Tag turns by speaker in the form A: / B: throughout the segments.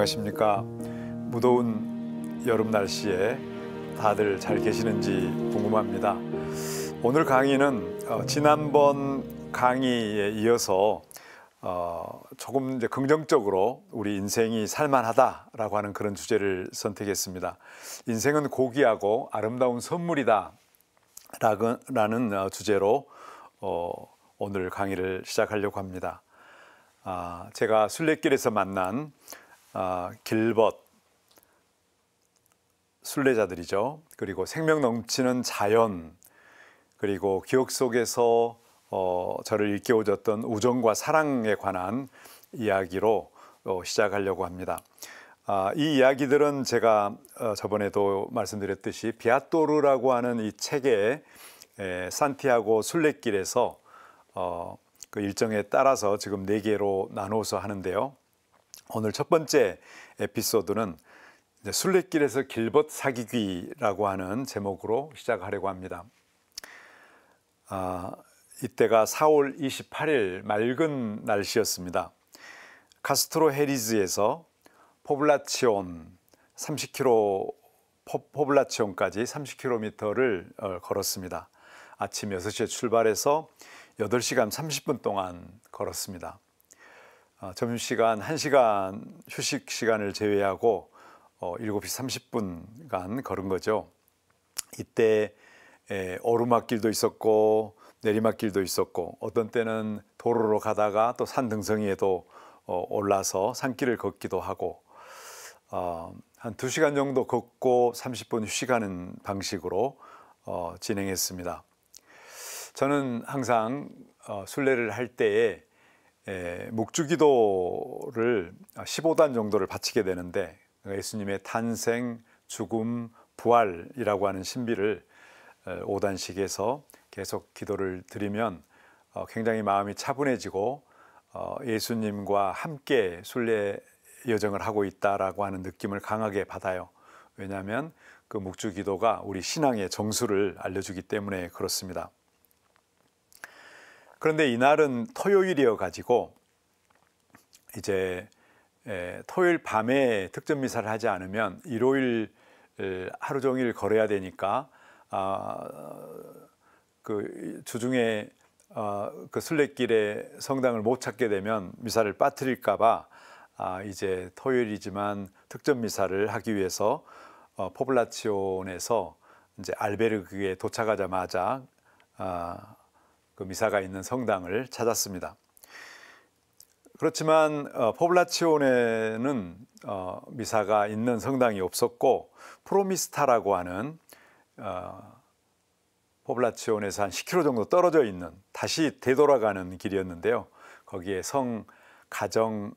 A: 안녕하십니까. 무더운 여름 날씨에 다들 잘 계시는지 궁금합니다. 오늘 강의는 지난번 강의에 이어서 조금 이제 긍정적으로 우리 인생이 살만하다라고 하는 그런 주제를 선택했습니다. 인생은 고귀하고 아름다운 선물이다 라는 주제로 오늘 강의를 시작하려고 합니다. 제가 순례길에서 만난 길벗 순례자들이죠. 그리고 생명 넘치는 자연, 그리고 기억 속에서 저를 일깨워줬던 우정과 사랑에 관한 이야기로 시작하려고 합니다. 이 이야기들은 제가 저번에도 말씀드렸듯이 비아토르라고 하는 이 책의 산티아고 순례길에서 그 일정에 따라서 지금 4개로 나누어서 하는데요. 오늘 첫 번째 에피소드는 순례길에서 길벗 사귀기라고 하는 제목으로 시작하려고 합니다. 이때가 4월 28일 맑은 날씨였습니다. 카스트로 헤리즈에서 포블라치온 30km, 포블라치온까지 30km를 걸었습니다. 아침 6시에 출발해서 8시간 30분 동안 걸었습니다. 점심시간 1시간 휴식 시간을 제외하고 7시 30분간 걸은 거죠. 이때 오르막길도 있었고 내리막길도 있었고 어떤 때는 도로로 가다가 또 산 등성이에도 올라서 산길을 걷기도 하고 한 2시간 정도 걷고 30분 휴식하는 방식으로 진행했습니다. 저는 항상 순례를 할 때에 묵주기도를 15단 정도를 바치게 되는데 예수님의 탄생, 죽음, 부활이라고 하는 신비를 5단씩에서 계속 기도를 드리면 굉장히 마음이 차분해지고 예수님과 함께 순례 여정을 하고 있다라고 하는 느낌을 강하게 받아요. 왜냐하면 그 묵주기도가 우리 신앙의 정수를 알려주기 때문에 그렇습니다. 그런데 이날은 토요일이어 가지고 이제 토요일 밤에 특전 미사를 하지 않으면 일요일 하루 종일 걸어야 되니까 그 주중에 그 순례길에 성당을 못 찾게 되면 미사를 빠뜨릴까 봐 이제 토요일이지만 특전 미사를 하기 위해서 포블라치온에서 이제 알베르그에 도착하자마자 그 미사가 있는 성당을 찾았습니다. 그렇지만 포블라치온에는 미사가 있는 성당이 없었고 프로미스타라고 하는 포블라치온에서 한 10km 정도 떨어져 있는 다시 되돌아가는 길이었는데요. 거기에 성 가정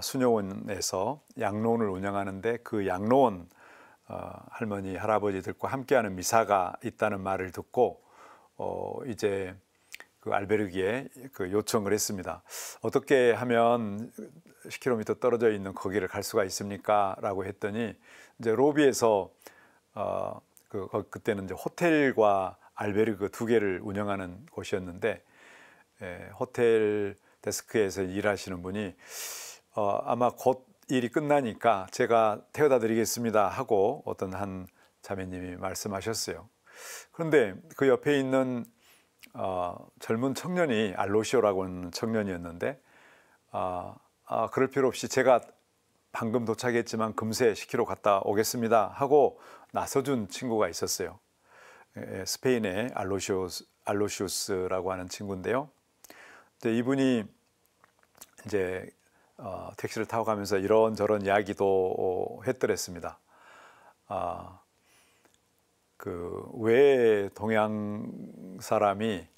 A: 수녀원에서 양로원을 운영하는데 그 양로원 할머니 할아버지들과 함께하는 미사가 있다는 말을 듣고 이제 그 알베르기에 그 요청을 했습니다. 어떻게 하면 10km 떨어져 있는 거기를 갈 수가 있습니까? 라고 했더니 이제 로비에서 그때는 이제 호텔과 알베르그 2개를 운영하는 곳이었는데 호텔 데스크에서 일하시는 분이 아마 곧 일이 끝나니까 제가 태워다 드리겠습니다 하고 어떤 한 자매님이 말씀하셨어요. 그런데 그 옆에 있는 젊은 청년이 알로시오라고 하는 청년이었는데 그럴 필요 없이 제가 방금 도착했지만 금세 10km 갔다 오겠습니다 하고 나서준 친구가 있었어요. 스페인의 알로시우스라고 하는 친구인데요. 이분이 이제 택시를 타고 가면서 이런저런 이야기도 했더랬습니다. 왜 동양 사람이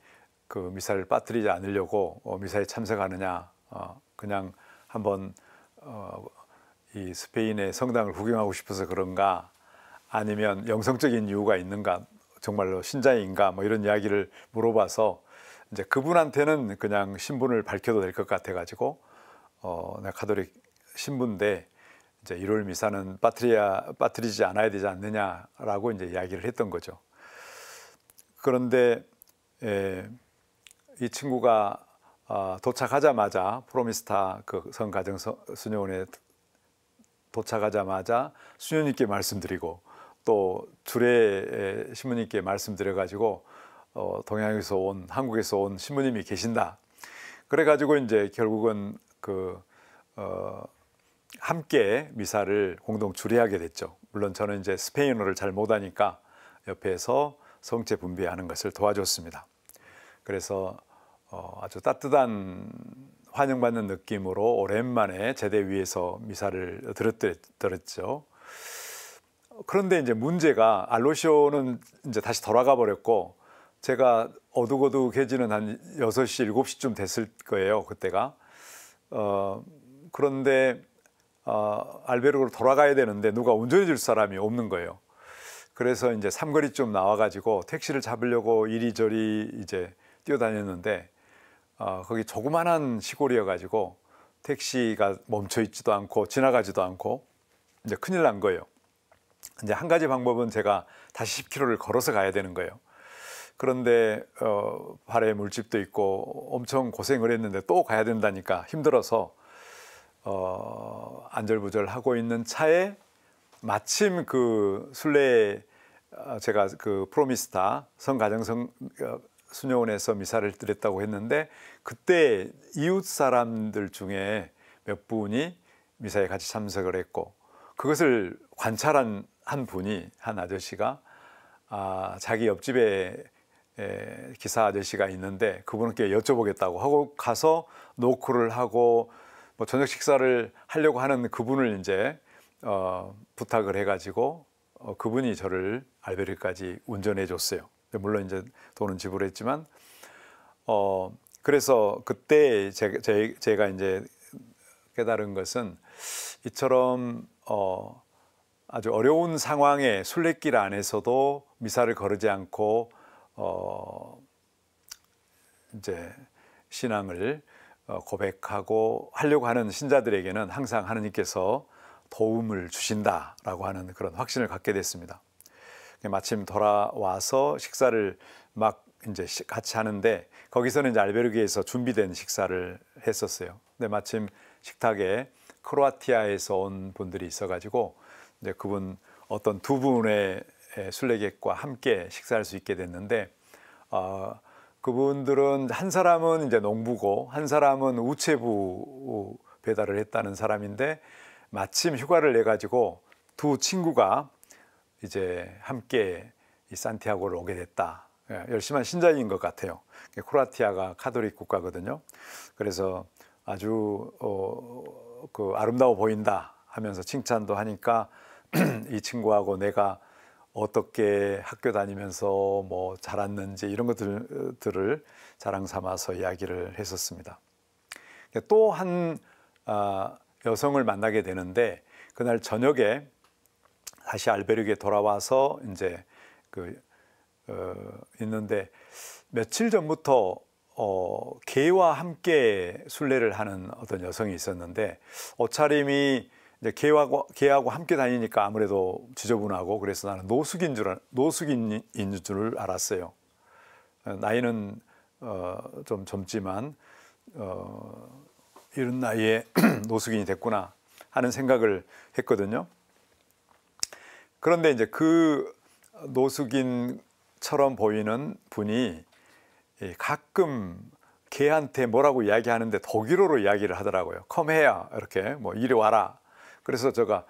A: 그 미사를 빠뜨리지 않으려고 미사에 참석하느냐, 그냥 한번 이 스페인의 성당을 구경하고 싶어서 그런가, 아니면 영성적인 이유가 있는가, 정말로 신자인가, 뭐 이런 이야기를 물어봐서 이제 그분한테는 그냥 신분을 밝혀도 될 것 같아 가지고 내가 가톨릭 신부인데 이제 일요일 미사는 빠뜨리지 않아야 되지 않느냐라고 이제 이야기를 했던 거죠. 그런데 이 친구가 도착하자마자 프로미스타 그 성가정 수녀원에 도착하자마자 수녀님께 말씀드리고 또 주례 신부님께 말씀드려가지고 동양에서 온 한국에서 온 신부님이 계신다. 그래가지고 이제 결국은 함께 미사를 공동 주례하게 됐죠. 물론 저는 이제 스페인어를 잘 못하니까 옆에서 성체 분배하는 것을 도와줬습니다. 그래서 아주 따뜻한 환영받는 느낌으로 오랜만에 제대 위에서 미사를 들었죠. 그런데 이제 문제가 알로시오는 이제 다시 돌아가 버렸고 제가 어둑어둑해지는 한 6시, 7시쯤 됐을 거예요. 그때가. 그런데 알베르고로 돌아가야 되는데 누가 운전해 줄 사람이 없는 거예요. 그래서 이제 삼거리쯤 나와가지고 택시를 잡으려고 이리저리 이제 뛰어다녔는데 거기 조그만한 시골이어가지고 택시가 멈춰 있지도 않고 지나가지도 않고 이제 큰일 난 거예요. 이제 한 가지 방법은 제가 다시 10km를 걸어서 가야 되는 거예요. 그런데 발에 물집도 있고 엄청 고생을 했는데 또 가야 된다니까 힘들어서 안절부절하고 있는 차에 마침 그 순례 제가 그 프로미스타 성가정성 수녀원에서 미사를 드렸다고 했는데 그때 이웃 사람들 중에 몇 분이 미사에 같이 참석을 했고 그것을 관찰한 한 분이 한 아저씨가 자기 옆집에 기사 아저씨가 있는데 그분께 여쭤보겠다고 하고 가서 노크를 하고 뭐 저녁 식사를 하려고 하는 그분을 이제 부탁을 해가지고 그분이 저를 알베르까지 운전해 줬어요. 물론 이제 돈은 지불했지만 그래서 그때 제가 이제 깨달은 것은 이처럼 아주 어려운 상황에 순례길 안에서도 미사를 거르지 않고 이제 신앙을 고백하고 하려고 하는 신자들에게는 항상 하느님께서 도움을 주신다라고 하는 그런 확신을 갖게 됐습니다. 마침 돌아와서 식사를 막 이제 같이 하는데 거기서는 이제 알베르게에서 준비된 식사를 했었어요. 근데 마침 식탁에 크로아티아에서 온 분들이 있어가지고 이제 그분 어떤 두 분의 순례객과 함께 식사할 수 있게 됐는데 그분들은 한 사람은 이제 농부고 한 사람은 우체부 배달을 했다는 사람인데 마침 휴가를 내 가지고 두 친구가 이제 함께 이 산티아고를 오게 됐다. 열심한 신자인 것 같아요. 크로아티아가 카톨릭 국가거든요. 그래서 아주 그 아름다워 보인다 하면서 칭찬도 하니까 이 친구하고 내가 어떻게 학교 다니면서 뭐 자랐는지 이런 것들을 자랑 삼아서 이야기를 했었습니다. 또 한 여성을 만나게 되는데 그날 저녁에 다시 알베르게 돌아와서 이제 있는데 며칠 전부터 개와 함께 순례를 하는 어떤 여성이 있었는데 옷차림이 이제 개하고 함께 다니니까 아무래도 지저분하고 그래서 나는 노숙인인 줄 알았어요. 나이는 좀 젊지만 이런 나이에 노숙인이 됐구나 하는 생각을 했거든요. 그런데 이제 그 노숙인처럼 보이는 분이 가끔 개한테 뭐라고 이야기하는데 독일어로 이야기를 하더라고요. Come here 이렇게 뭐 이리 와라. 그래서 제가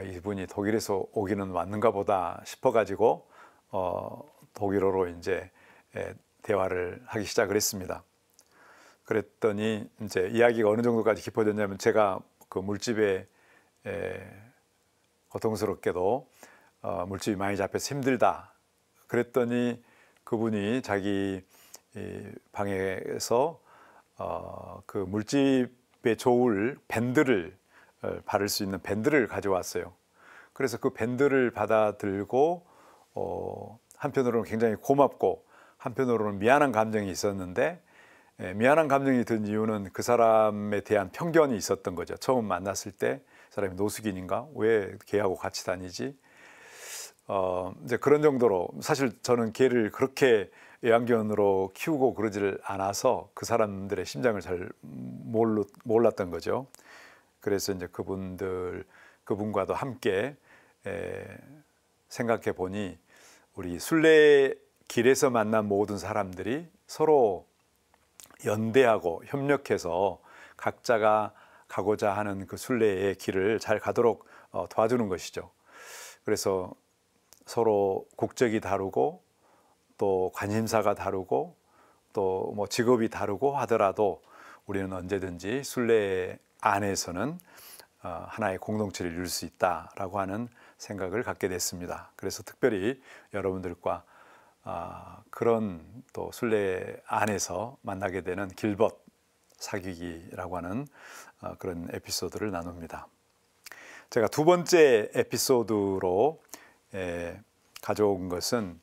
A: 이분이 독일에서 오기는 왔는가 보다 싶어가지고 독일어로 이제 대화를 하기 시작을 했습니다. 그랬더니 이제 이야기가 어느 정도까지 깊어졌냐면 제가 그 물집에 고통스럽게도 물집이 많이 잡혀서 힘들다. 그랬더니 그분이 자기 방에서 그 물집에 좋을 밴드를 바를 수 있는 밴드를 가져왔어요. 그래서 그 밴드를 받아 들고 한편으로는 굉장히 고맙고 한편으로는 미안한 감정이 있었는데 미안한 감정이 든 이유는 그 사람에 대한 편견이 있었던 거죠. 처음 만났을 때 사람이 노숙인인가? 왜 개하고 같이 다니지? 이제 그런 정도로 사실 저는 개를 그렇게 애완견으로 키우고 그러지를 않아서 그 사람들의 심장을 잘 몰랐던 거죠. 그래서 이제 그분들 그분과도 함께 생각해 보니 우리 순례길에서 만난 모든 사람들이 서로 연대하고 협력해서 각자가 가고자 하는 그 순례의 길을 잘 가도록 도와주는 것이죠. 그래서 서로 국적이 다르고 또 관심사가 다르고 또 뭐 직업이 다르고 하더라도 우리는 언제든지 순례 안에서는 하나의 공동체를 이룰 수 있다라고 하는 생각을 갖게 됐습니다. 그래서 특별히 여러분들과 그런 또 순례 안에서 만나게 되는 길벗 사귀기라고 하는 그런 에피소드를 나눕니다. 제가 두 번째 에피소드로 가져온 것은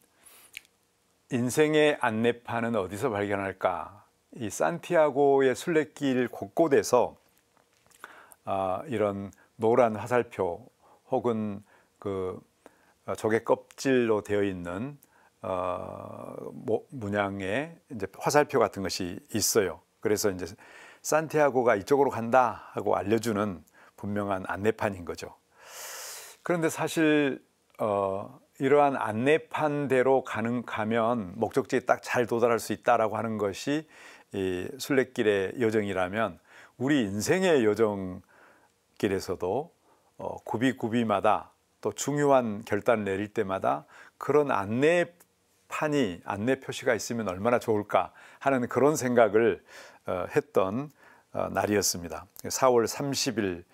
A: 인생의 안내판은 어디서 발견할까? 이 산티아고의 순례길 곳곳에서 이런 노란 화살표 혹은 그 조개 껍질로 되어 있는 문양의 이제 화살표 같은 것이 있어요. 그래서 이제 산티아고가 이쪽으로 간다 하고 알려주는 분명한 안내판인 거죠. 그런데 사실 이러한 안내판대로 가면 목적지에 딱 잘 도달할 수 있다라고 하는 것이 이 순례길의 여정이라면 우리 인생의 여정길에서도 구비마다 또 중요한 결단을 내릴 때마다 그런 안내 표시가 있으면 얼마나 좋을까 하는 그런 생각을 했던 날이었습니다. 4월 30일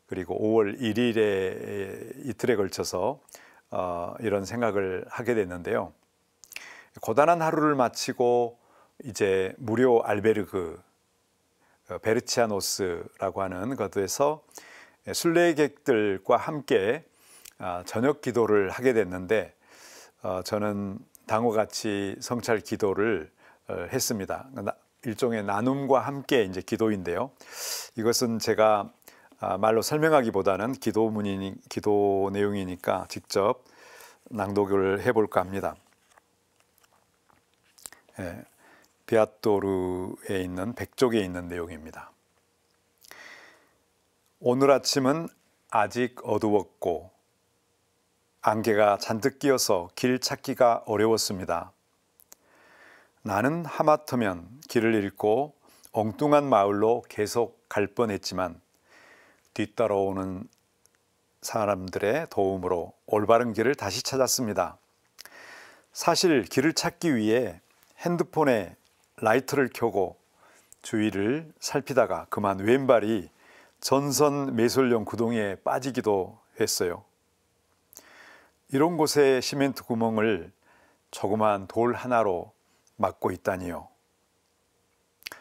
A: 그리고 5월 1일에 이틀에 걸쳐서 이런 생각을 하게 됐는데요. 고단한 하루를 마치고 이제 무료 알베르그 베르치아노스라고 하는 곳에서 순례객들과 함께 저녁 기도를 하게 됐는데 저는 당호같이 성찰 기도를 했습니다. 일종의 나눔과 함께 이제 기도인데요. 이것은 제가 말로 설명하기보다는 기도 내용이니까 직접 낭독을 해볼까 합니다. 비아토르에 있는 백족에 있는 내용입니다. 오늘 아침은 아직 어두웠고 안개가 잔뜩 끼어서 길 찾기가 어려웠습니다. 나는 하마터면 길을 잃고 엉뚱한 마을로 계속 갈 뻔했지만 뒤따라오는 사람들의 도움으로 올바른 길을 다시 찾았습니다. 사실 길을 찾기 위해 핸드폰에 라이트를 켜고 주위를 살피다가 그만 왼발이 전선 매설용 구덩이에 빠지기도 했어요. 이런 곳에 시멘트 구멍을 조그만 돌 하나로 막고 있다니요.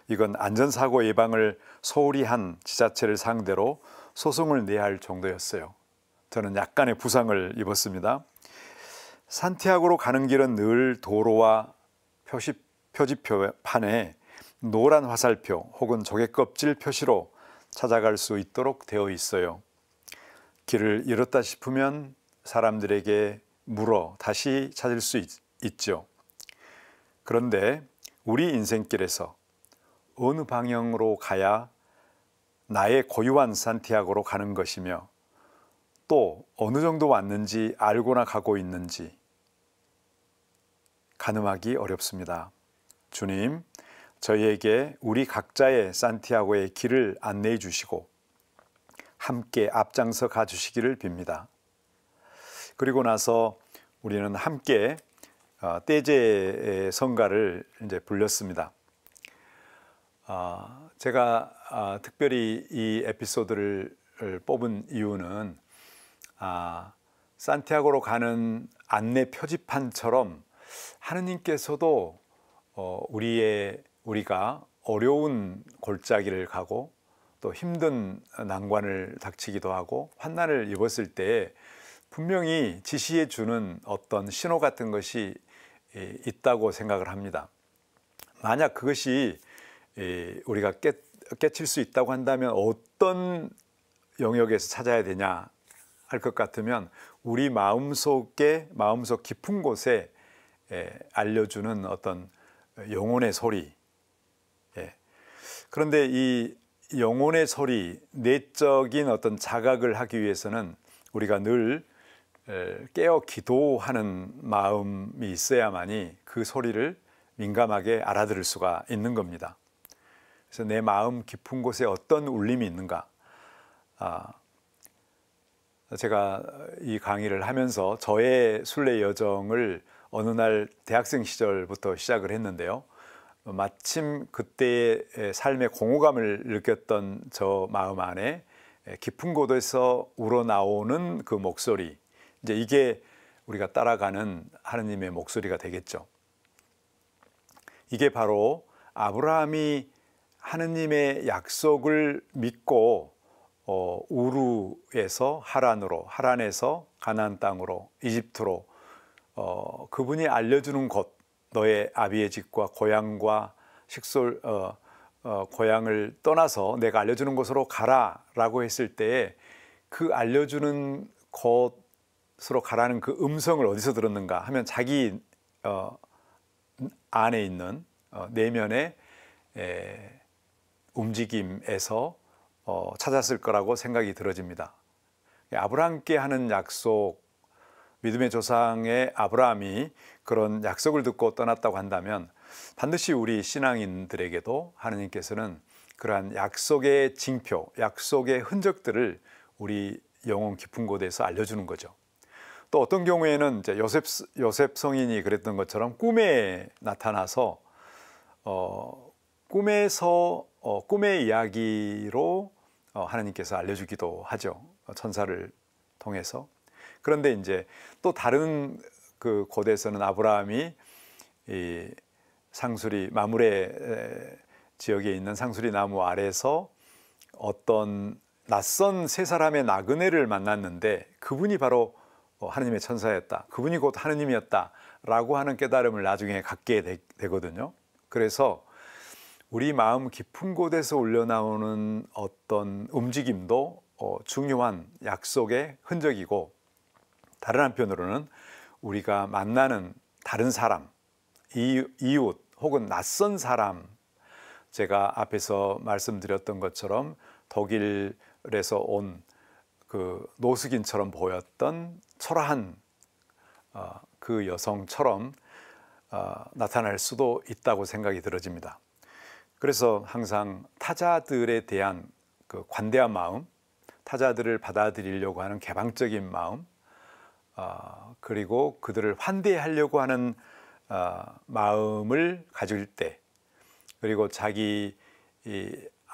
A: 이건 안전사고 예방을 소홀히 한 지자체를 상대로 소송을 내야 할 정도였어요. 저는 약간의 부상을 입었습니다. 산티아고로 가는 길은 늘 도로와 표지판에 노란 화살표 혹은 조개껍질 표시로 찾아갈 수 있도록 되어 있어요. 길을 잃었다 싶으면 사람들에게 물어 다시 찾을 수 있죠. 그런데 우리 인생길에서 어느 방향으로 가야 나의 고유한 산티아고로 가는 것이며 또 어느 정도 왔는지 알고나 가고 있는지 가늠하기 어렵습니다. 주님, 저희에게 우리 각자의 산티아고의 길을 안내해 주시고 함께 앞장서 가주시기를 빕니다. 그리고 나서 우리는 함께 떼제의 성가를 이제 불렸습니다. 제가 특별히 이 에피소드를 뽑은 이유는 산티아고로 가는 안내 표지판처럼 하느님께서도 우리가 어려운 골짜기를 가고 또 힘든 난관을 닥치기도 하고 환난을 입었을 때 분명히 지시해 주는 어떤 신호 같은 것이 있다고 생각을 합니다. 만약 그것이 우리가 깨칠 수 있다고 한다면 어떤 영역에서 찾아야 되냐 할 것 같으면 우리 마음속 깊은 곳에 알려주는 어떤 영혼의 소리. 그런데 이 영혼의 소리, 내적인 어떤 자각을 하기 위해서는 우리가 늘 깨어 기도하는 마음이 있어야만이 그 소리를 민감하게 알아들을 수가 있는 겁니다. 그래서 내 마음 깊은 곳에 어떤 울림이 있는가? 제가 이 강의를 하면서 저의 순례 여정을 어느 날 대학생 시절부터 시작을 했는데요. 마침 그때의 삶의 공허감을 느꼈던 저 마음 안에 깊은 곳에서 우러나오는 그 목소리, 이제 이게 우리가 따라가는 하느님의 목소리가 되겠죠. 이게 바로 아브라함이 하느님의 약속을 믿고 우르에서 하란으로, 하란에서 가나안 땅으로, 이집트로 그분이 알려주는 곳, 너의 아비의 집과 고향과 식솔 고향을 떠나서 내가 알려주는 곳으로 가라라고 했을 때에 그 알려주는 곳으로 가라는 그 음성을 어디서 들었는가 하면 자기 안에 있는 내면의 움직임에서 찾았을 거라고 생각이 들어집니다. 아브라함께 하는 약속, 믿음의 조상의 아브라함이 그런 약속을 듣고 떠났다고 한다면 반드시 우리 신앙인들에게도 하느님께서는 그러한 약속의 징표, 약속의 흔적들을 우리 영혼 깊은 곳에서 알려주는 거죠. 또 어떤 경우에는 이제 요셉 성인이 그랬던 것처럼 꿈에 나타나서 꿈의 이야기로 하나님께서 알려주기도 하죠. 천사를 통해서. 그런데 이제 또 다른 그 곳에서는 아브라함이 이 상수리 마므레 지역에 있는 상수리 나무 아래서 어떤 낯선 세 사람의 나그네를 만났는데 그분이 바로 하느님의 천사였다. 그분이 곧 하느님이었다라고 하는 깨달음을 나중에 갖게 되거든요. 그래서 우리 마음 깊은 곳에서 울려나오는 어떤 움직임도 중요한 약속의 흔적이고, 다른 한편으로는 우리가 만나는 다른 사람, 이웃 혹은 낯선 사람, 제가 앞에서 말씀드렸던 것처럼 독일에서 온 그 노숙인처럼 보였던 초라한 그 여성처럼 나타날 수도 있다고 생각이 들어집니다. 그래서 항상 타자들에 대한 그 관대한 마음, 타자들을 받아들이려고 하는 개방적인 마음, 그리고 그들을 환대하려고 하는 마음을 가질 때, 그리고 자기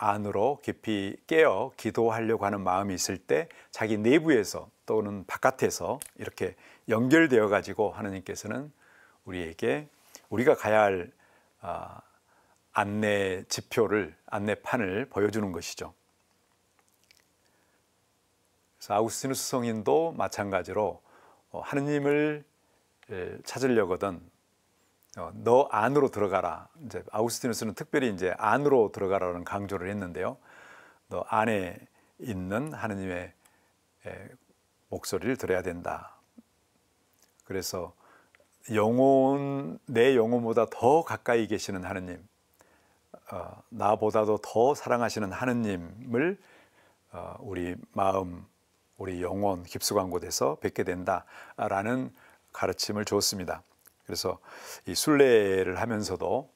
A: 안으로 깊이 깨어 기도하려고 하는 마음이 있을 때 자기 내부에서 또는 바깥에서 이렇게 연결되어 가지고 하느님께서는 우리에게 우리가 가야 할 안내 지표를, 안내판을 보여주는 것이죠. 그래서 아우구스티누스 성인도 마찬가지로 하느님을 찾으려거든 너 안으로 들어가라. 이제 아우구스티누스는 특별히 이제 안으로 들어가라는 강조를 했는데요. 너 안에 있는 하느님의 목소리를 들어야 된다. 그래서 내 영혼보다 더 가까이 계시는 하느님, 나보다도 더 사랑하시는 하느님을 우리 마음, 우리 영혼 깊숙한 곳에서 뵙게 된다라는 가르침을 주었습니다. 그래서 이 순례를 하면서도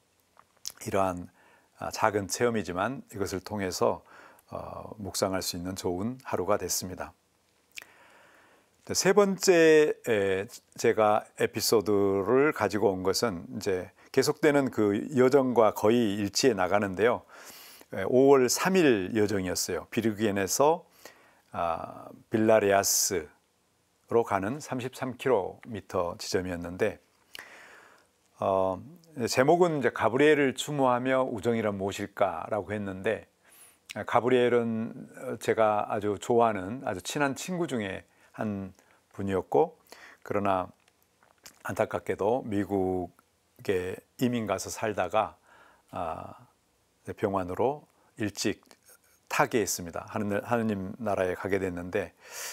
A: 이러한 작은 체험이지만 이것을 통해서 묵상할 수 있는 좋은 하루가 됐습니다. 세 번째 제가 에피소드를 가지고 온 것은 이제 계속되는 그 여정과 거의 일치해 나가는데요. 5월 3일 여정이었어요. 비르기엔에서 빌라레아스로 가는 33km 지점이었는데 제목은 이제 가브리엘을 추모하며 우정이란 무엇일까라고 했는데, 가브리엘은 제가 아주 좋아하는 아주 친한 친구 중에 한 분이었고, 그러나 안타깝게도 미국에 이민 가서 살다가 병환으로 일찍 타계했습니다. 하느님 나라에 가게 됐는데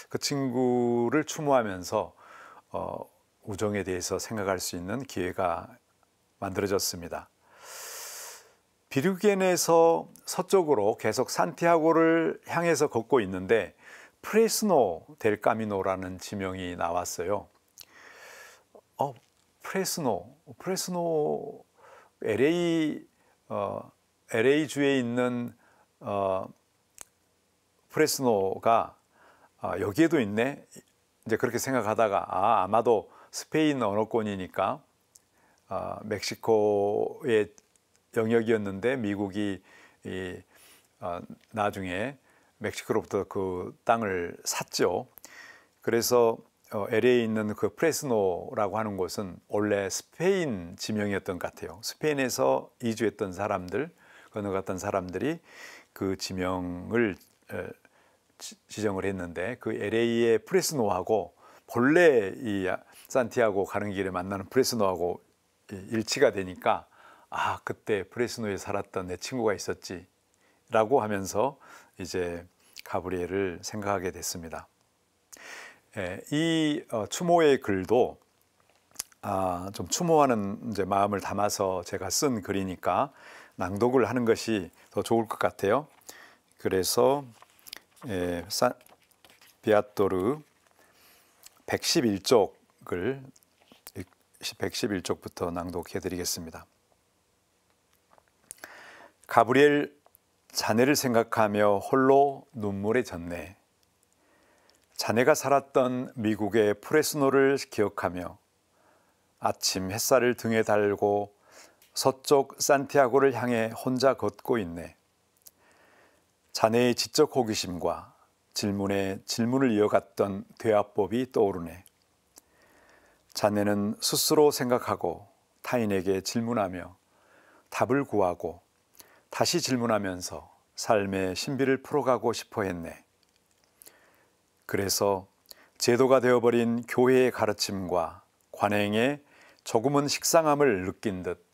A: 그 친구를 추모하면서 우정에 대해서 생각할 수 있는 기회가 만들어졌습니다. 비르겐에서 서쪽으로 계속 산티아고를 향해서 걷고 있는데 프레스노 델 까미노라는 지명이 나왔어요. 프레스노 LA 주에 있는 프레스노가 여기에도 있네. 이제 그렇게 생각하다가 아마도 스페인 언어권이니까 멕시코의 영역이었는데 미국이 나중에 멕시코로부터 그 땅을 샀죠. 그래서 LA에 있는 그 프레스노라고 하는 곳은 원래 스페인 지명이었던 것 같아요. 스페인에서 이주했던 사람들, 건너갔던 사람들이 그 지명을 지정을 했는데 그 LA의 프레스노하고 본래 이 산티아고 가는 길에 만나는 프레스노하고 일치가 되니까 그때 프레스노에 살았던 내 친구가 있었지 라고 하면서 이제 가브리엘을 생각하게 됐습니다. 이 추모의 글도 좀 추모하는 이제 마음을 담아서 제가 쓴 글이니까 낭독을 하는 것이 더 좋을 것 같아요. 그래서 비아토르 111쪽을 111쪽부터 낭독해 드리겠습니다. 가브리엘, 자네를 생각하며 홀로 눈물에 젖네. 자네가 살았던 미국의 프레스노를 기억하며 아침 햇살을 등에 달고 서쪽 산티아고를 향해 혼자 걷고 있네. 자네의 지적 호기심과 질문에 질문을 이어갔던 대화법이 떠오르네. 자네는 스스로 생각하고 타인에게 질문하며 답을 구하고 다시 질문하면서 삶의 신비를 풀어가고 싶어 했네. 그래서 제도가 되어버린 교회의 가르침과 관행에 조금은 식상함을 느낀 듯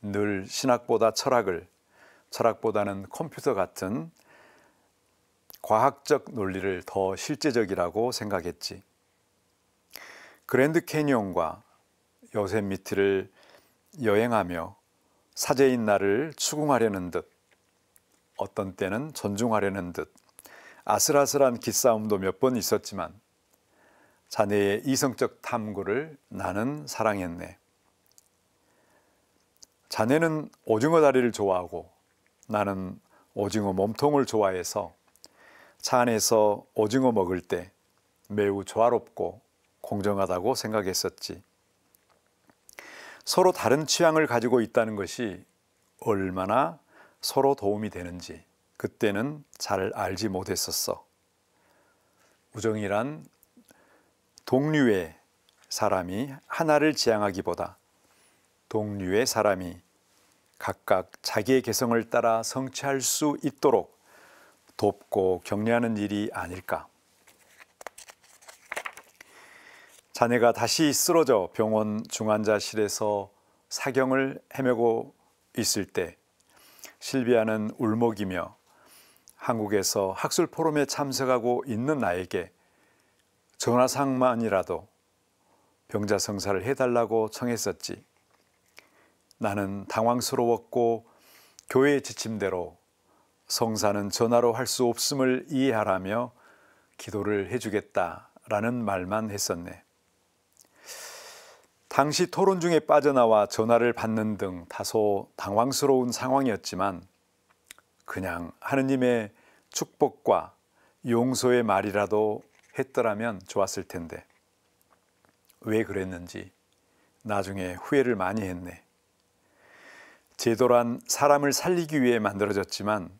A: 늘 신학보다 철학을, 철학보다는 컴퓨터 같은 과학적 논리를 더 실제적이라고 생각했지. 그랜드 캐니온과 요세미티를 여행하며 사제인 나를 추궁하려는 듯, 어떤 때는 존중하려는 듯 아슬아슬한 기싸움도 몇 번 있었지만 자네의 이성적 탐구를 나는 사랑했네. 자네는 오징어 다리를 좋아하고 나는 오징어 몸통을 좋아해서 차 안에서 오징어 먹을 때 매우 조화롭고 공정하다고 생각했었지. 서로 다른 취향을 가지고 있다는 것이 얼마나 서로 도움이 되는지 그때는 잘 알지 못했었어. 우정이란 동류의 사람이 하나를 지향하기보다 동류의 사람이 각각 자기의 개성을 따라 성취할 수 있도록 돕고 격려하는 일이 아닐까. 자네가 다시 쓰러져 병원 중환자실에서 사경을 헤매고 있을 때 실비아는 울먹이며 한국에서 학술 포럼에 참석하고 있는 나에게 전화상만이라도 병자 성사를 해달라고 청했었지. 나는 당황스러웠고 교회의 지침대로 성사는 전화로 할 수 없음을 이해하라며 기도를 해주겠다라는 말만 했었네. 당시 토론 중에 빠져나와 전화를 받는 등 다소 당황스러운 상황이었지만 그냥 하느님의 축복과 용서의 말이라도 했더라면 좋았을 텐데 왜 그랬는지 나중에 후회를 많이 했네. 제도란 사람을 살리기 위해 만들어졌지만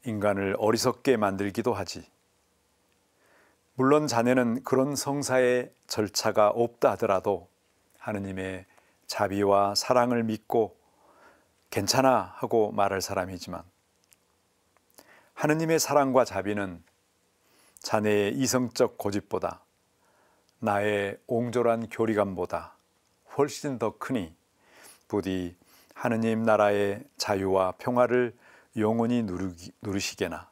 A: 인간을 어리석게 만들기도 하지. 물론 자네는 그런 성사의 절차가 없다 하더라도 하느님의 자비와 사랑을 믿고 괜찮아 하고 말할 사람이지만 하느님의 사랑과 자비는 자네의 이성적 고집보다 나의 옹졸한 교리감보다 훨씬 더 크니 부디 하느님 나라의 자유와 평화를 영원히 누리시게나.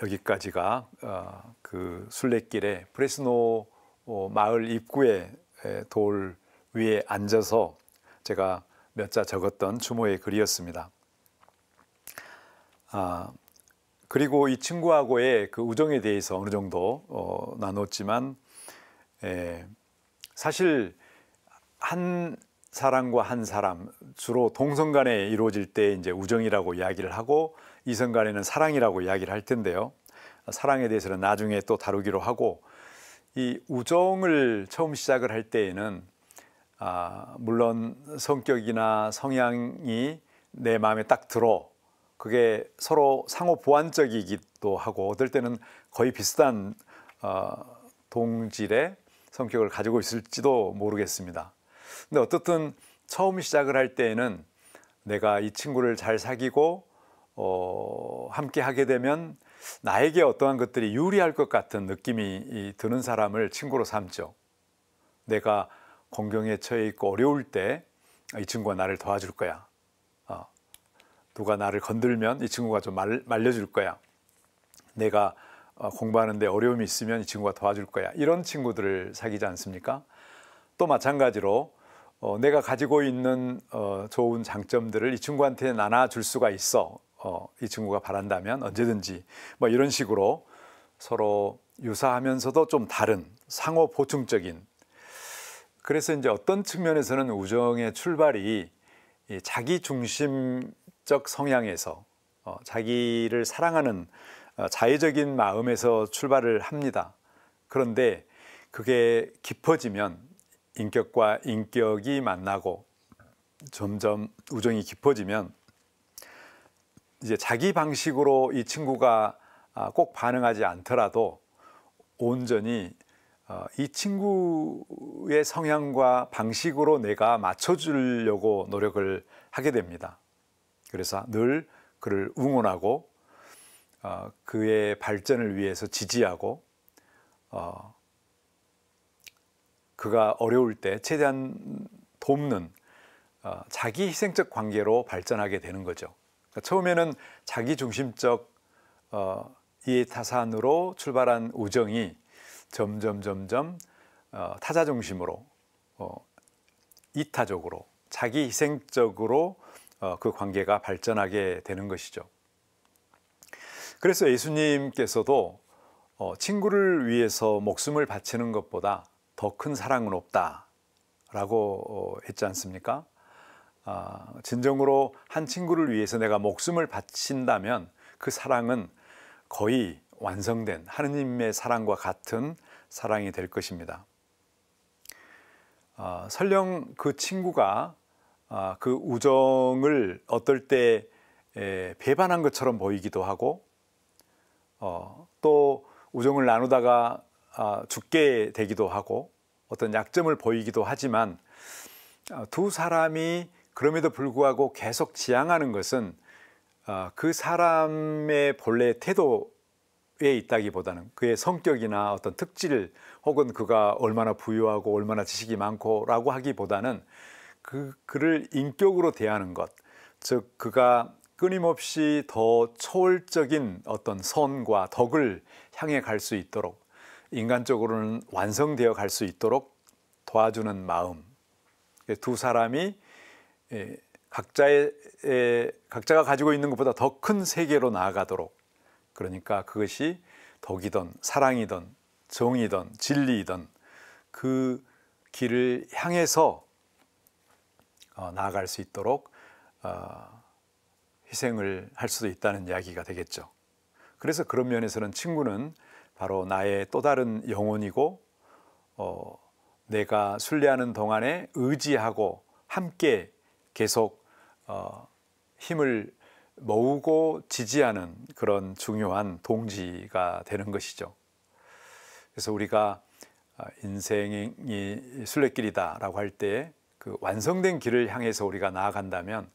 A: 여기까지가 그 순례길에 프레스노 마을 입구에 돌 위에 앉아서 제가 몇 자 적었던 추모의 글이었습니다. 그리고 이 친구하고의 그 우정에 대해서 어느 정도 나눴지만, 사실 한 사람과 한 사람, 주로 동성 간에 이루어질 때 이제 우정이라고 이야기를 하고, 이성 간에는 사랑이라고 이야기를 할 텐데요. 사랑에 대해서는 나중에 또 다루기로 하고, 이 우정을 처음 시작을 할 때에는 물론 성격이나 성향이 내 마음에 딱 들어, 그게 서로 상호 보완적이기도 하고, 어떨 때는 거의 비슷한 동질의 성격을 가지고 있을지도 모르겠습니다. 근데 어떻든 처음 시작을 할 때에는 내가 이 친구를 잘 사귀고 함께 하게 되면 나에게 어떠한 것들이 유리할 것 같은 느낌이 드는 사람을 친구로 삼죠. 내가 공경에 처해 있고 어려울 때 이 친구가 나를 도와줄 거야. 누가 나를 건들면 이 친구가 좀 말려줄 거야. 내가 공부하는데 어려움이 있으면 이 친구가 도와줄 거야. 이런 친구들을 사귀지 않습니까? 또 마찬가지로 내가 가지고 있는 좋은 장점들을 이 친구한테 나눠줄 수가 있어. 이 친구가 바란다면 언제든지, 뭐 이런 식으로 서로 유사하면서도 좀 다른 상호 보충적인. 그래서 이제 어떤 측면에서는 우정의 출발이 이 자기 중심적 성향에서 자기를 사랑하는 자애적인 마음에서 출발을 합니다. 그런데 그게 깊어지면, 인격과 인격이 만나고 점점 우정이 깊어지면, 이제 자기 방식으로 이 친구가 꼭 반응하지 않더라도 온전히 이 친구의 성향과 방식으로 내가 맞춰주려고 노력을 하게 됩니다. 그래서 늘 그를 응원하고 그의 발전을 위해서 지지하고, 그가 어려울 때 최대한 돕는 자기 희생적 관계로 발전하게 되는 거죠. 그러니까 처음에는 자기 중심적 이해타산으로 출발한 우정이 점점 타자 중심으로, 이타적으로, 자기 희생적으로 그 관계가 발전하게 되는 것이죠. 그래서 예수님께서도 친구를 위해서 목숨을 바치는 것보다 더 큰 사랑은 없다라고 했지 않습니까? 진정으로 한 친구를 위해서 내가 목숨을 바친다면 그 사랑은 거의 완성된 하느님의 사랑과 같은 사랑이 될 것입니다. 설령 그 친구가 그 우정을 어떨 때 배반한 것처럼 보이기도 하고, 또 우정을 나누다가 죽게 되기도 하고, 어떤 약점을 보이기도 하지만, 두 사람이 그럼에도 불구하고 계속 지향하는 것은 그 사람의 본래 태도에 있다기보다는 그의 성격이나 어떤 특질, 혹은 그가 얼마나 부유하고 얼마나 지식이 많고 라고 하기보다는 그를 인격으로 대하는 것, 즉 그가 끊임없이 더 초월적인 어떤 선과 덕을 향해 갈 수 있도록, 인간적으로는 완성되어 갈 수 있도록 도와주는 마음, 두 사람이 각자가 가지고 있는 것보다 더 큰 세계로 나아가도록, 그러니까 그것이 덕이든 사랑이든 정이든 진리이든 그 길을 향해서 나아갈 수 있도록 희생을 할 수도 있다는 이야기가 되겠죠. 그래서 그런 면에서는 친구는 바로 나의 또 다른 영혼이고, 내가 순례하는 동안에 의지하고 함께 계속 힘을 모으고 지지하는 그런 중요한 동지가 되는 것이죠. 그래서 우리가 인생이 순례길이다라고 할 때 그 완성된 길을 향해서 우리가 나아간다면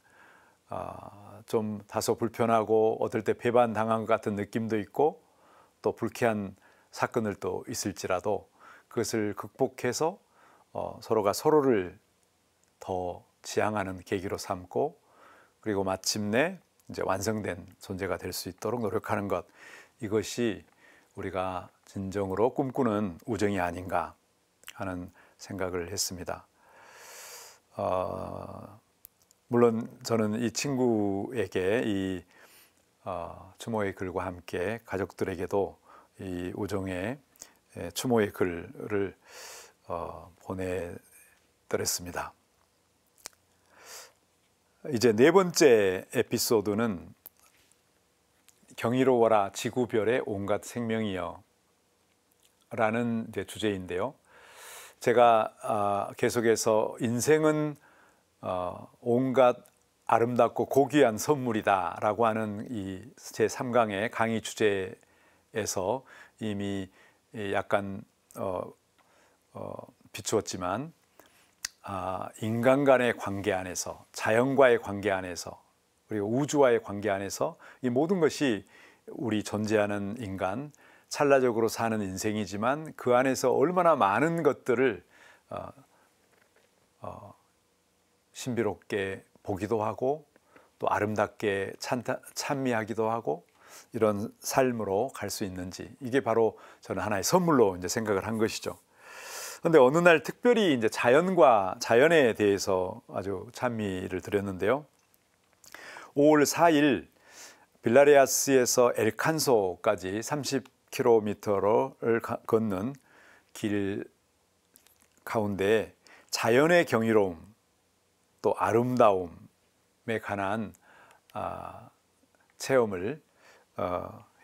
A: 좀 다소 불편하고 어떨 때 배반당한 것 같은 느낌도 있고, 또 불쾌한 사건을 또 있을지라도 그것을 극복해서 서로가 서로를 더 지향하는 계기로 삼고, 그리고 마침내 이제 완성된 존재가 될 수 있도록 노력하는 것, 이것이 우리가 진정으로 꿈꾸는 우정이 아닌가 하는 생각을 했습니다. 물론 저는 이 친구에게 이 추모의 글과 함께 가족들에게도 이 우정의 추모의 글을 보내드렸습니다. 이제 네 번째 에피소드는 경이로워라 지구별의 온갖 생명이여 라는 이제 주제인데요. 제가 계속해서 인생은 온갖 아름답고 고귀한 선물이다 라고 하는 이 제3강의 강의 주제에서 이미 약간 비추었지만 인간 간의 관계 안에서, 자연과의 관계 안에서, 그리고 우주와의 관계 안에서 이 모든 것이 우리 존재하는 인간, 찰나적으로 사는 인생이지만 그 안에서 얼마나 많은 것들을 신비롭게 보기도 하고 또 아름답게 찬미하기도 하고 이런 삶으로 갈 수 있는지, 이게 바로 저는 하나의 선물로 이제 생각을 한 것이죠. 그런데 어느 날 특별히 이제 자연에 대해서 아주 찬미를 드렸는데요. 5월 4일 빌라레아스에서 엘칸소까지 30km를 걷는 길 가운데 자연의 경이로움 또 아름다움에 관한 체험을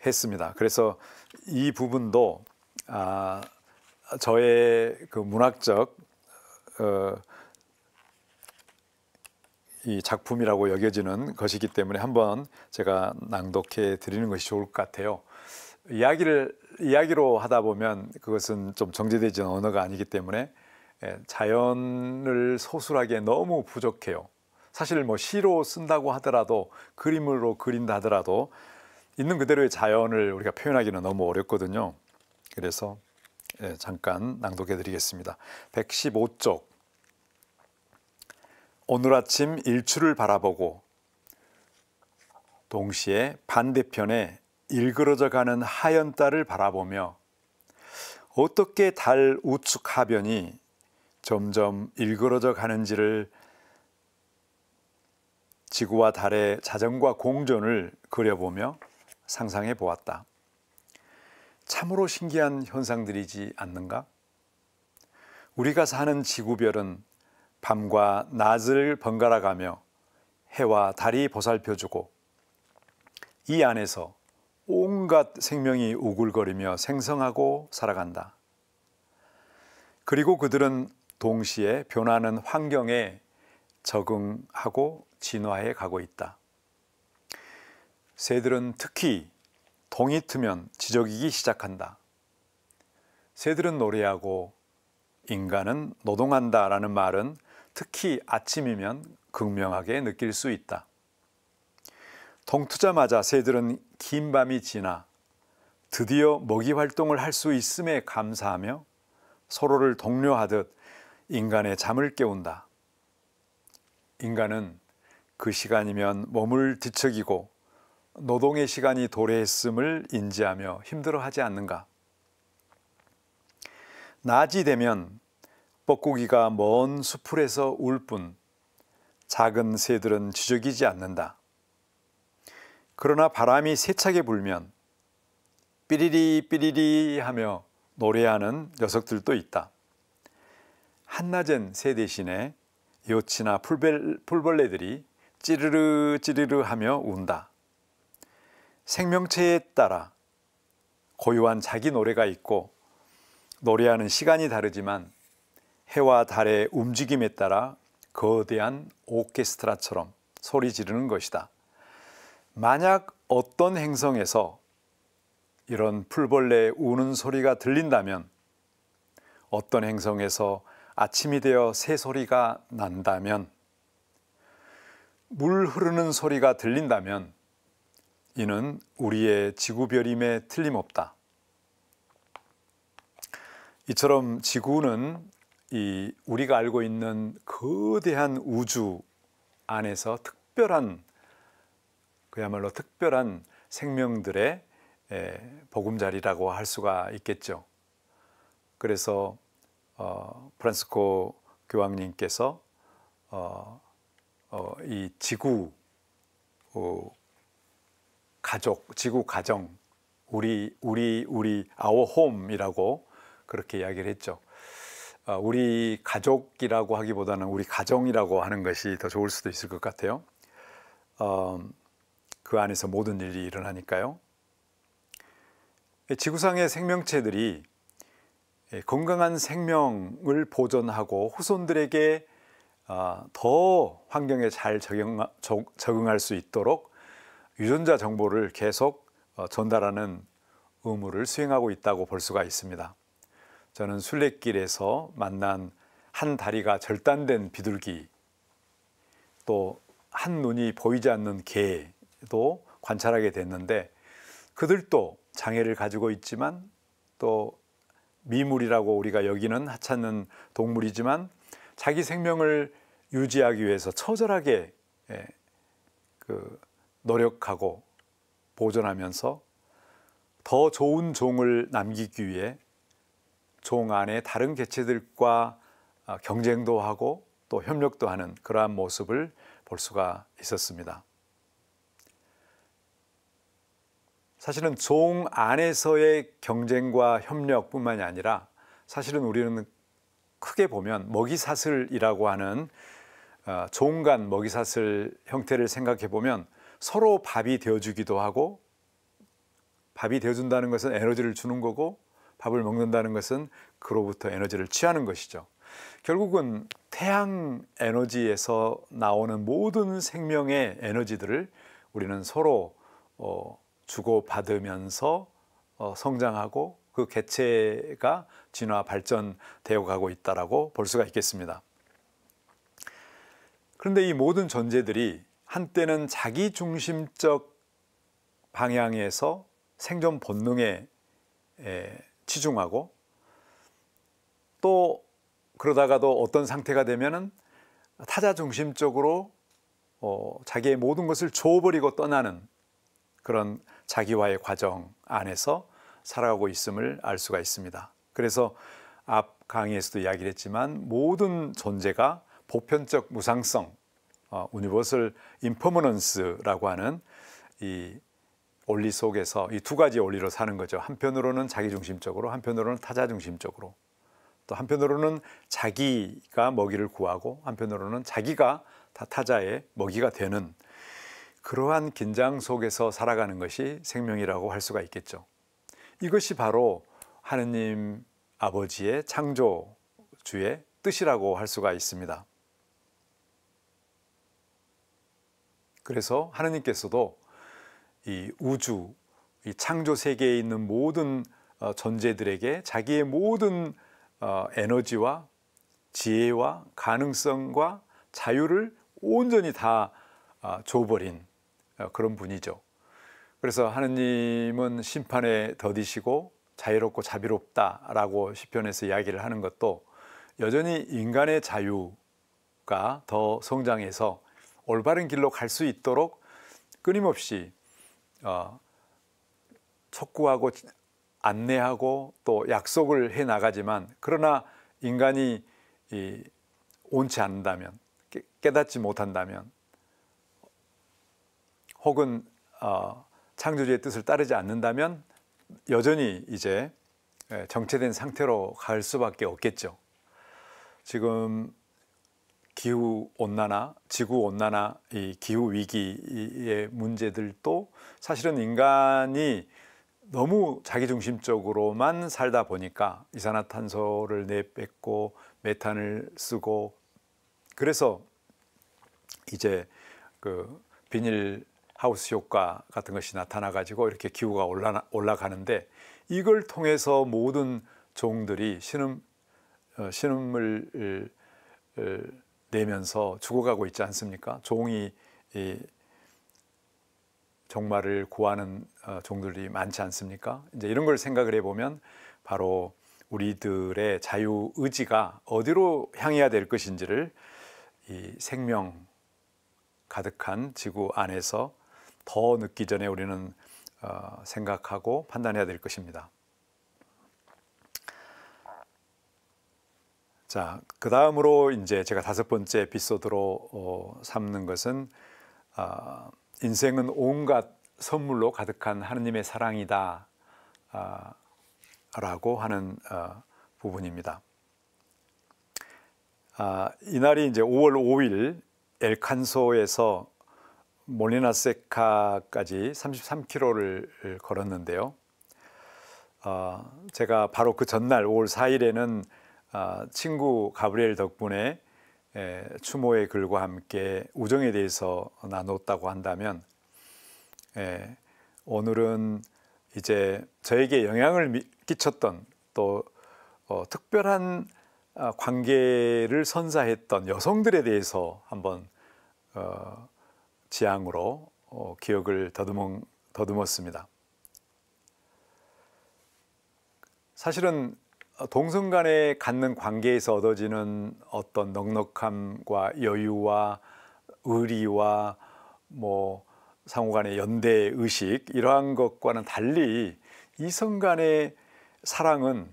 A: 했습니다. 그래서 이 부분도 저의 그 문학적 이 작품이라고 여겨지는 것이기 때문에 한번 제가 낭독해 드리는 것이 좋을 것 같아요. 이야기로 하다 보면 그것은 좀 정제되지 않은 언어가 아니기 때문에 자연을 소술하기에 너무 부족해요. 사실 뭐 시로 쓴다고 하더라도, 그림으로 그린다 하더라도 있는 그대로의 자연을 우리가 표현하기는 너무 어렵거든요. 그래서 잠깐 낭독해 드리겠습니다. 115쪽. 오늘 아침 일출을 바라보고 동시에 반대편에 일그러져 가는 하얀 달을 바라보며 어떻게 달 우측 하변이 점점 일그러져 가는지를, 지구와 달의 자전과 공전을 그려보며 상상해 보았다. 참으로 신기한 현상들이지 않는가? 우리가 사는 지구별은 밤과 낮을 번갈아 가며 해와 달이 보살펴주고 이 안에서 온갖 생명이 우글거리며 생성하고 살아간다. 그리고 그들은 동시에 변하는 환경에 적응하고 진화해 가고 있다. 새들은 특히 동이 트면 지저귀기 시작한다. 새들은 노래하고 인간은 노동한다라는 말은 특히 아침이면 극명하게 느낄 수 있다. 동 트자마자 새들은 긴 밤이 지나 드디어 먹이 활동을 할 수 있음에 감사하며 서로를 독려하듯 인간의 잠을 깨운다. 인간은 그 시간이면 몸을 뒤척이고 노동의 시간이 도래했음을 인지하며 힘들어하지 않는가? 낮이 되면 뻐꾸기가 먼 수풀에서 울 뿐 작은 새들은 지저귀지 않는다. 그러나 바람이 세차게 불면 삐리리 삐리리 하며 노래하는 녀석들도 있다. 한낮엔 새 대신에 요치나 풀벌레들이 찌르르 찌르르 하며 운다. 생명체에 따라 고유한 자기 노래가 있고 노래하는 시간이 다르지만 해와 달의 움직임에 따라 거대한 오케스트라처럼 소리 지르는 것이다. 만약 어떤 행성에서 이런 풀벌레 우는 소리가 들린다면, 어떤 행성에서 아침이 되어 새 소리가 난다면, 물 흐르는 소리가 들린다면 이는 우리의 지구별임에 틀림없다. 이처럼 지구는 우리가 알고 있는 거대한 우주 안에서 그야말로 특별한 생명들의 보금자리라고 할 수가 있겠죠. 그래서 프란시스코 교황님께서 이 지구 가족, 지구 가정, 우리 our home이라고 그렇게 이야기를 했죠. 우리 가족이라고 하기보다는 우리 가정이라고 하는 것이 더 좋을 수도 있을 것 같아요. 그 안에서 모든 일이 일어나니까요. 지구상의 생명체들이 건강한 생명을 보존하고 후손들에게 더 환경에 잘 적응할 수 있도록 유전자 정보를 계속 전달하는 의무를 수행하고 있다고 볼 수가 있습니다. 저는 순례길에서 만난 한 다리가 절단된 비둘기, 또 한 눈이 보이지 않는 개도 관찰하게 됐는데, 그들도 장애를 가지고 있지만 또 미물이라고 우리가 여기는 하찮는 동물이지만 자기 생명을 유지하기 위해서 처절하게 노력하고 보존하면서 더 좋은 종을 남기기 위해 종 안에 다른 개체들과 경쟁도 하고 또 협력도 하는 그러한 모습을 볼 수가 있었습니다. 사실은 종 안에서의 경쟁과 협력뿐만이 아니라 사실은 우리는 크게 보면 먹이사슬이라고 하는 종 간 먹이사슬 형태를 생각해 보면 서로 밥이 되어주기도 하고, 밥이 되어준다는 것은 에너지를 주는 거고, 밥을 먹는다는 것은 그로부터 에너지를 취하는 것이죠. 결국은 태양 에너지에서 나오는 모든 생명의 에너지들을 우리는 서로 주고받으면서 성장하고 그 개체가 진화 발전되어 가고 있다라고 볼 수가 있겠습니다. 그런데 이 모든 존재들이 한때는 자기중심적 방향에서 생존 본능에 치중하고, 또 그러다가도 어떤 상태가 되면은 타자 중심적으로 자기의 모든 것을 줘버리고 떠나는 그런 자기와의 과정 안에서 살아가고 있음을 알 수가 있습니다. 그래서 앞 강의에서도 이야기를 했지만 모든 존재가 보편적 무상성, universal impermanence라고 하는 이 원리 속에서 이 두 가지 원리로 사는 거죠. 한편으로는 자기중심적으로, 한편으로는 타자중심적으로, 또 한편으로는 자기가 먹이를 구하고 한편으로는 자기가 다 타자의 먹이가 되는 그러한 긴장 속에서 살아가는 것이 생명이라고 할 수가 있겠죠. 이것이 바로 하느님 아버지의 창조주의 뜻이라고 할 수가 있습니다. 그래서 하느님께서도 이 우주, 이 창조 세계에 있는 모든 존재들에게 자기의 모든 에너지와 지혜와 가능성과 자유를 온전히 다 줘버린 그런 분이죠. 그래서 하느님은 심판에 더디시고 자유롭고 자비롭다라고 시편에서 이야기를 하는 것도 여전히 인간의 자유가 더 성장해서 올바른 길로 갈 수 있도록 끊임없이 촉구하고 안내하고 또 약속을 해 나가지만, 그러나 인간이 옳지 않는다면, 깨닫지 못한다면, 혹은 창조주의 뜻을 따르지 않는다면 여전히 이제 정체된 상태로 갈 수밖에 없겠죠. 지금 기후 온난화, 지구 온난화, 이 기후 위기의 문제들도 사실은 인간이 너무 자기중심적으로만 살다 보니까 이산화탄소를 내뱉고 메탄을 쓰고, 그래서 이제 그 비닐 하우스 효과 같은 것이 나타나 가지고 이렇게 기후가 올라가는데, 이걸 통해서 모든 종들이 신음을 내면서 죽어가고 있지 않습니까? 종이 종말을 구하는 종들이 많지 않습니까? 이제 이런 걸 생각을 해보면 바로 우리들의 자유 의지가 어디로 향해야 될 것인지를 이 생명 가득한 지구 안에서 더 늦기 전에 우리는 생각하고 판단해야 될 것입니다. 자, 그 다음으로 이제 제가 5번째 에피소드로 삼는 것은 인생은 온갖 선물로 가득한 하느님의 사랑이다 라고 하는 부분입니다. 이날이 이제 5월 5일 엘칸소에서 몰리나세카까지 33km를 걸었는데요. 제가 바로 그 전날 5월 4일에는 친구 가브리엘 덕분에 추모의 글과 함께 우정에 대해서 나눴다고 한다면, 오늘은 이제 저에게 영향을 끼쳤던 또 특별한 관계를 선사했던 여성들에 대해서 한번 지향으로 기억을 더듬었습니다. 사실은 동성 간에 갖는 관계에서 얻어지는 어떤 넉넉함과 여유와 의리와 상호 간의 연대 의식, 이러한 것과는 달리 이성 간의 사랑은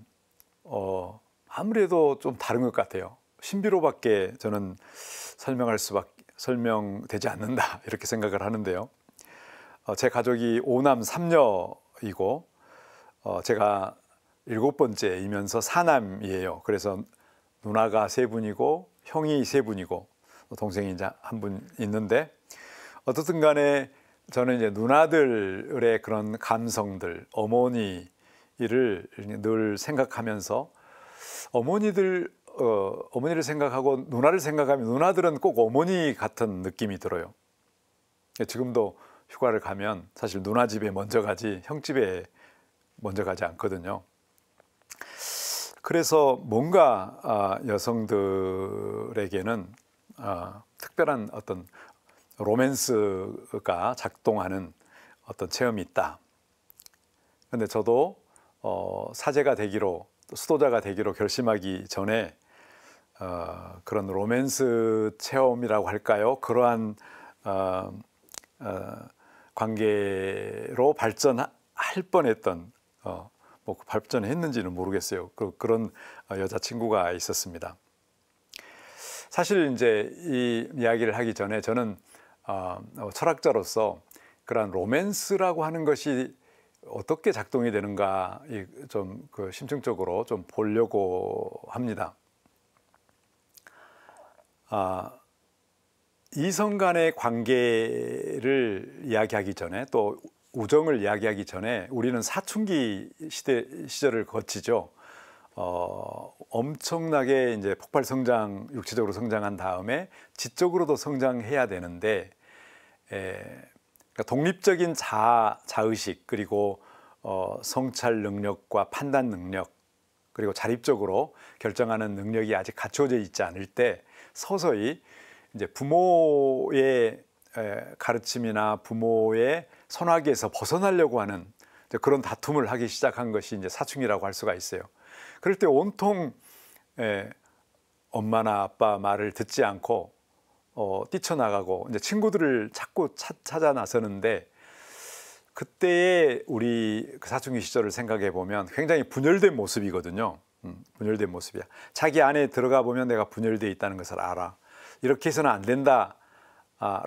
A: 아무래도 좀 다른 것 같아요. 신비로밖에 저는 설명되지 않는다, 이렇게 생각을 하는데요. 제 가족이 5남 3녀이고 제가 7번째이면서 4남이에요. 그래서 누나가 3분이고 형이 3분이고 동생이 이제 1분 있는데, 어떻든 간에 저는 이제 누나들의 그런 감성들, 어머니를 늘 생각하면서 어머니를 생각하고 누나를 생각하면 누나들은 꼭 어머니 같은 느낌이 들어요. 지금도 휴가를 가면 사실 누나 집에 먼저 가지 형 집에 먼저 가지 않거든요. 그래서 뭔가 여성들에게는 특별한 어떤 로맨스가 작동하는 어떤 체험이 있다. 근데 저도 사제가 되기로, 수도자가 되기로 결심하기 전에 그런 로맨스 체험이라고 할까요? 그러한 관계로 발전할 뻔했던, 발전했는지는 모르겠어요. 그런 여자친구가 있었습니다. 사실 이제 이 이야기를 하기 전에 저는 철학자로서 그런 로맨스라고 하는 것이 어떻게 작동이 되는가 좀 심층적으로 좀 보려고 합니다. 이성 간의 관계를 이야기하기 전에, 또 우정을 이야기하기 전에 우리는 사춘기 시절을 거치죠. 엄청나게 이제 폭발 성장, 육체적으로 성장한 다음에 지적으로도 성장해야 되는데, 그러니까 독립적인 자의식, 그리고 성찰 능력과 판단 능력, 그리고 자립적으로 결정하는 능력이 아직 갖춰져 있지 않을 때 서서히 이제 부모의 가르침이나 부모의 선화기에서 벗어나려고 하는 그런 다툼을 하기 시작한 것이 이제 사춘기라고 할 수가 있어요. 그럴 때 온통 엄마나 아빠 말을 듣지 않고 뛰쳐나가고 이제 친구들을 자꾸 찾아 나서는데, 그때의 우리 그 사춘기 시절을 생각해 보면 굉장히 분열된 모습이거든요. 분열된 모습이야. 자기 안에 들어가 보면 내가 분열되어 있다는 것을 알아. 이렇게 해서는 안 된다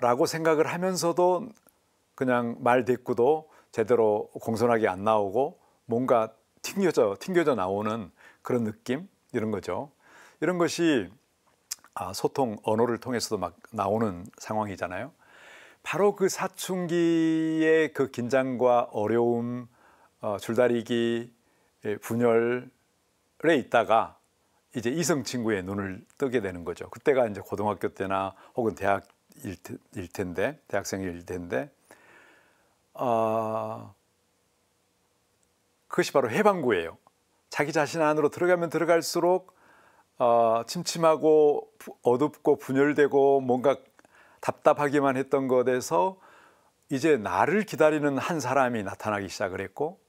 A: 라고 생각을 하면서도 그냥 말 대꾸도 제대로 공손하게 안 나오고 뭔가 튕겨져 나오는 그런 느낌, 이런 거죠. 이런 것이 소통, 언어를 통해서도 막 나오는 상황이잖아요. 바로 그 사춘기의 그 긴장과 어려움, 줄다리기, 분열에 있다가 이제 이성 친구의 눈을 뜨게 되는 거죠. 그때가 이제 고등학교 때나 혹은 대학생일 텐데, 그것이 바로 해방구예요. 자기 자신 안으로 들어가면 들어갈수록 침침하고 어둡고 분열되고 뭔가 답답하기만 했던 것에서 이제 나를 기다리는 한 사람이 나타나기 시작을 했고,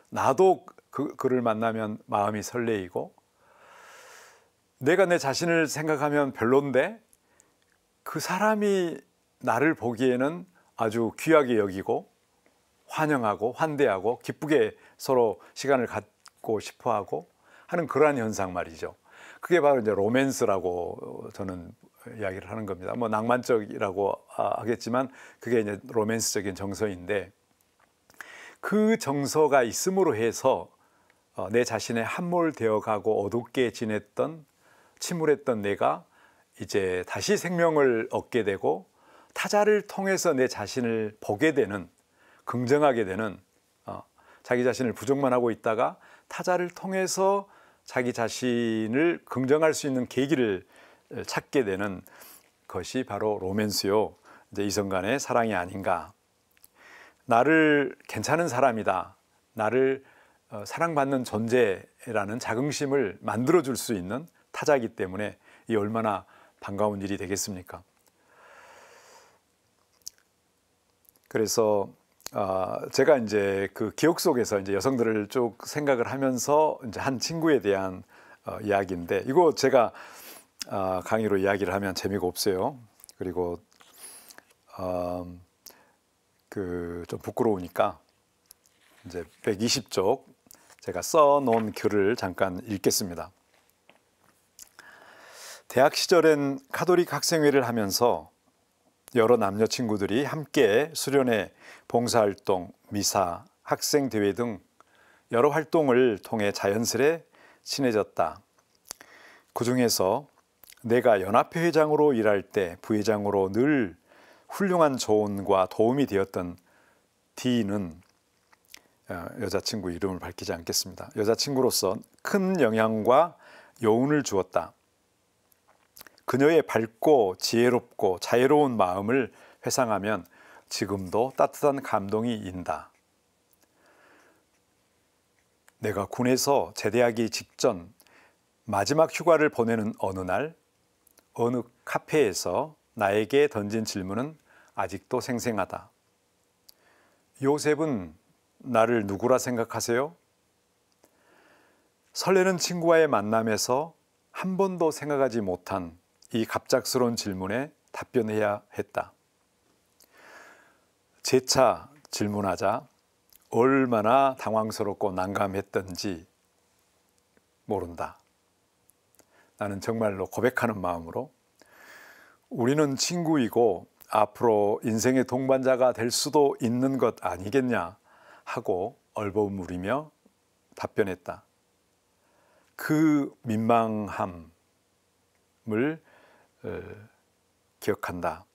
A: 나도 그를 만나면 마음이 설레이고, 내가 내 자신을 생각하면 별론데 그 사람이 나를 보기에는 아주 귀하게 여기고 환영하고 환대하고 기쁘게 서로 시간을 갖고 싶어하고 하는 그러한 현상 말이죠. 그게 바로 이제 로맨스라고 저는 이야기를 하는 겁니다. 뭐 낭만적이라고 하겠지만 그게 이제 로맨스적인 정서인데, 그 정서가 있음으로 해서 내 자신의 함몰되어 가고 어둡게 지냈던, 침울했던 내가 이제 다시 생명을 얻게 되고 타자를 통해서 내 자신을 보게 되는, 긍정하게 되는, 자기 자신을 부정만 하고 있다가 타자를 통해서 자기 자신을 긍정할 수 있는 계기를 찾게 되는 것이 바로 로맨스요, 이제 이성간의 사랑이 아닌가. 나를 괜찮은 사람이다, 나를 사랑받는 존재라는 자긍심을 만들어줄 수 있는 타자이기 때문에 이 얼마나 반가운 일이 되겠습니까? 그래서 제가 이제 그 기억 속에서 이제 여성들을 쭉 생각을 하면서 이제 한 친구에 대한 이야기인데, 이거 제가 강의로 이야기를 하면 재미가 없어요. 그리고 그 좀 부끄러우니까 이제 120쪽 제가 써놓은 글을 잠깐 읽겠습니다. 대학 시절엔 카톨릭 학생회를 하면서 여러 남녀 친구들이 함께 수련회, 봉사활동, 미사, 학생대회 등 여러 활동을 통해 자연스레 친해졌다. 그 중에서 내가 연합회 회장으로 일할 때 부회장으로 늘 훌륭한 조언과 도움이 되었던 D는, 여자친구 이름을 밝히지 않겠습니다. 여자친구로서 큰 영향과 여운을 주었다. 그녀의 밝고 지혜롭고 자애로운 마음을 회상하면 지금도 따뜻한 감동이 인다. 내가 군에서 제대하기 직전 마지막 휴가를 보내는 어느 날, 어느 카페에서 나에게 던진 질문은 아직도 생생하다. 요셉은 나를 누구라 생각하세요? 설레는 친구와의 만남에서 한 번도 생각하지 못한 이 갑작스러운 질문에 답변해야 했다. 재차 질문하자 얼마나 당황스럽고 난감했던지 모른다. 나는 정말로 고백하는 마음으로 우리는 친구이고 앞으로 인생의 동반자가 될 수도 있는 것 아니겠냐 하고 얼버무리며 답변했다. 그 민망함을 기억한다.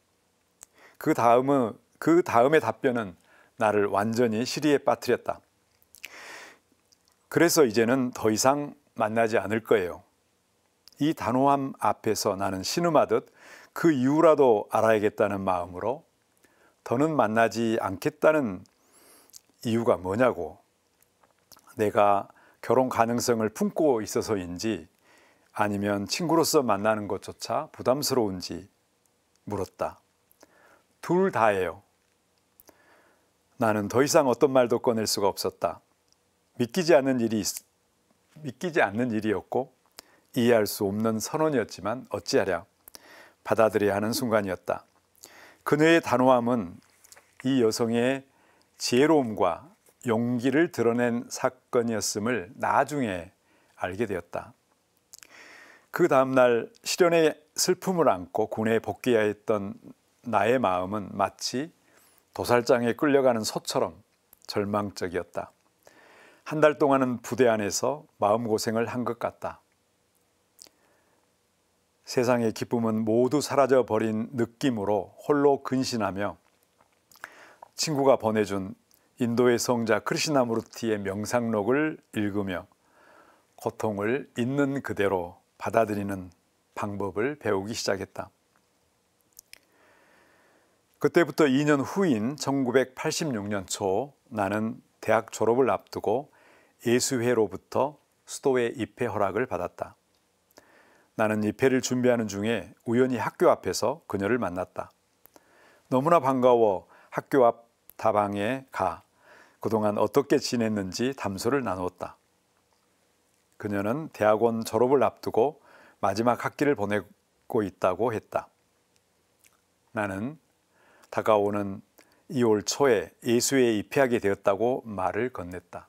A: 그 다음의 답변은 나를 완전히 시리에 빠뜨렸다. 그래서 이제는 더 이상 만나지 않을 거예요. 이 단호함 앞에서 나는 신음하듯 그 이유라도 알아야겠다는 마음으로 더는 만나지 않겠다는 이유가 뭐냐고, 내가 결혼 가능성을 품고 있어서인지 아니면 친구로서 만나는 것조차 부담스러운지 물었다. 둘 다예요. 나는 더 이상 어떤 말도 꺼낼 수가 없었다. 믿기지 않는 일이었고 이해할 수 없는 선언이었지만 어찌하랴, 받아들여야 하는 순간이었다. 그녀의 단호함은 이 여성의 지혜로움과 용기를 드러낸 사건이었음을 나중에 알게 되었다. 그 다음날 실연의 슬픔을 안고 군에 복귀해야 했던 나의 마음은 마치 도살장에 끌려가는 소처럼 절망적이었다. 한 달 동안은 부대 안에서 마음고생을 한 것 같다. 세상의 기쁨은 모두 사라져버린 느낌으로 홀로 근신하며 친구가 보내준 인도의 성자 크리시나무르티의 명상록을 읽으며 고통을 있는 그대로 받아들이는 방법을 배우기 시작했다. 그때부터 2년 후인 1986년 초 나는 대학 졸업을 앞두고 예수회로부터 수도회 입회 허락을 받았다. 나는 입회를 준비하는 중에 우연히 학교 앞에서 그녀를 만났다. 너무나 반가워 학교 앞 다방에 가 그동안 어떻게 지냈는지 담소를 나누었다. 그녀는 대학원 졸업을 앞두고 마지막 학기를 보내고 있다고 했다. 나는 다가오는 2월 초에 예수회에 입회하게 되었다고 말을 건넸다.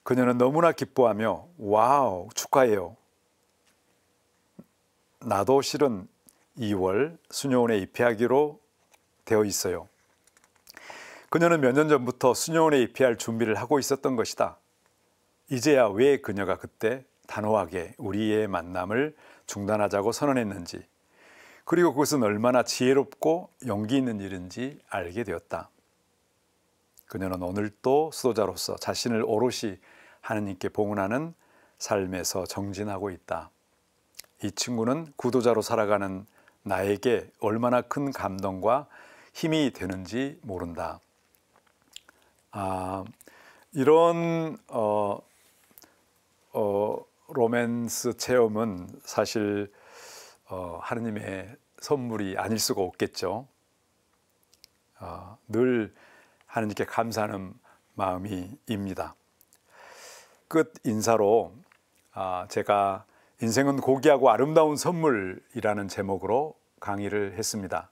A: 그녀는 너무나 기뻐하며 와우, 축하해요. 나도 실은 2월 수녀원에 입회하기로 되어 있어요. 그녀는 몇 년 전부터 수녀원에 입회할 준비를 하고 있었던 것이다. 이제야 왜 그녀가 그때 단호하게 우리의 만남을 중단하자고 선언했는지, 그리고 그것은 얼마나 지혜롭고 용기 있는 일인지 알게 되었다. 그녀는 오늘 또 수도자로서 자신을 오롯이 하느님께 봉헌하는 삶에서 정진하고 있다. 이 친구는 구도자로 살아가는 나에게 얼마나 큰 감동과 힘이 되는지 모른다. 이런 로맨스 체험은 사실 하느님의 선물이 아닐 수가 없겠죠. 늘 하느님께 감사하는 마음이입니다. 끝 인사로 제가 인생은 고귀하고 아름다운 선물이라는 제목으로 강의를 했습니다.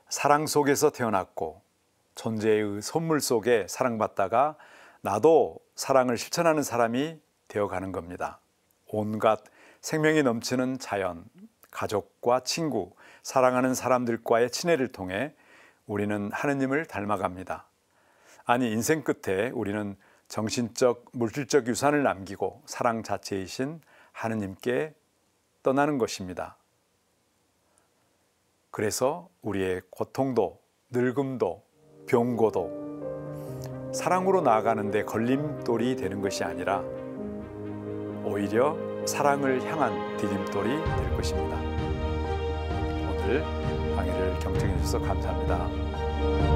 A: 사랑 속에서 태어났고 존재의 선물 속에 사랑받다가 나도 사랑을 실천하는 사람이 되어가는 겁니다. 온갖 생명이 넘치는 자연, 가족과 친구, 사랑하는 사람들과의 친애를 통해 우리는 하느님을 닮아갑니다. 아니, 인생 끝에 우리는 정신적, 물질적 유산을 남기고 사랑 자체이신 하느님께 떠나는 것입니다. 그래서 우리의 고통도, 늙음도, 병고도 사랑으로 나아가는데 걸림돌이 되는 것이 아니라 오히려 사랑을 향한 디딤돌이 될 것입니다. 오늘 강의를 경청해 주셔서 감사합니다.